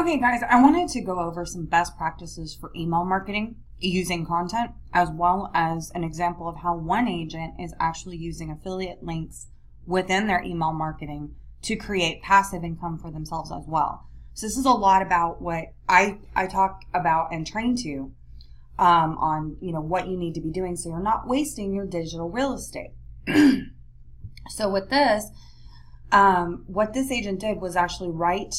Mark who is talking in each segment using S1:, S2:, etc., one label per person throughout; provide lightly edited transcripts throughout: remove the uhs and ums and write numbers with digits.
S1: Okay, guys, I wanted to go over some best practices for email marketing using content, as well as an example of how one agent is actually using affiliate links within their email marketing to create passive income for themselves as well. So this is a lot about what I talk about and train to on what you need to be doing so you're not wasting your digital real estate. So with this, what this agent did was actually write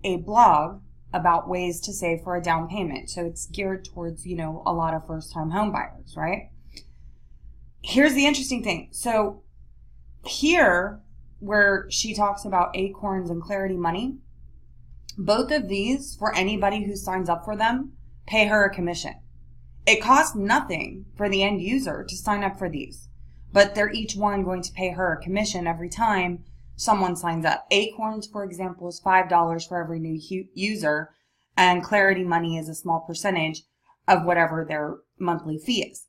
S1: a blog about ways to save for a down payment. So it's geared towards, a lot of first-time home buyers, right? Here's the interesting thing. So here, where she talks about Acorns and Clarity Money, both of these, for anybody who signs up for them, pay her a commission. It costs nothing for the end user to sign up for these, but they're each one going to pay her a commission every time someone signs up. Acorns, for example, is $5 for every new user, and Clarity Money is a small percentage of whatever their monthly fee is.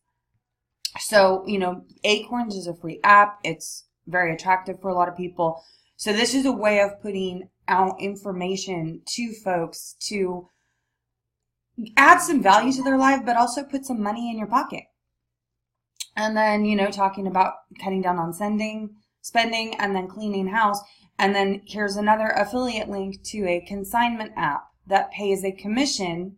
S1: So, Acorns is a free app. It's very attractive for a lot of people. So this is a way of putting out information to folks to add some value to their life, but also put some money in your pocket. And then, talking about cutting down on spending, and then cleaning house. And then here's another affiliate link to a consignment app that pays a commission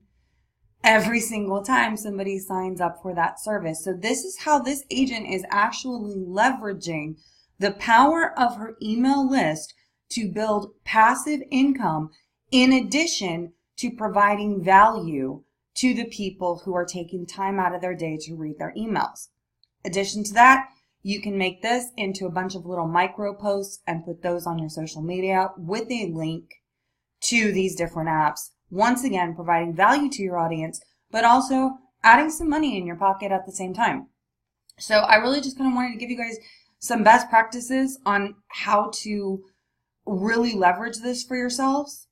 S1: every single time somebody signs up for that service. So this is how this agent is actually leveraging the power of her email list to build passive income in addition to providing value to the people who are taking time out of their day to read their emails. Addition to that, you can make this into a bunch of little micro posts and put those on your social media with a link to these different apps. Once again, providing value to your audience, but also adding some money in your pocket at the same time. So I really just kind of wanted to give you guys some best practices on how to really leverage this for yourselves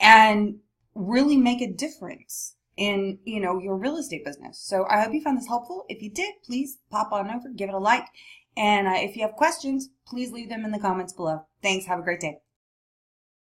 S1: and really make a difference in, your real estate business. So I hope you found this helpful. If you did, please pop on over, give it a like. And if you have questions, please leave them in the comments below. Thanks. Have a great day.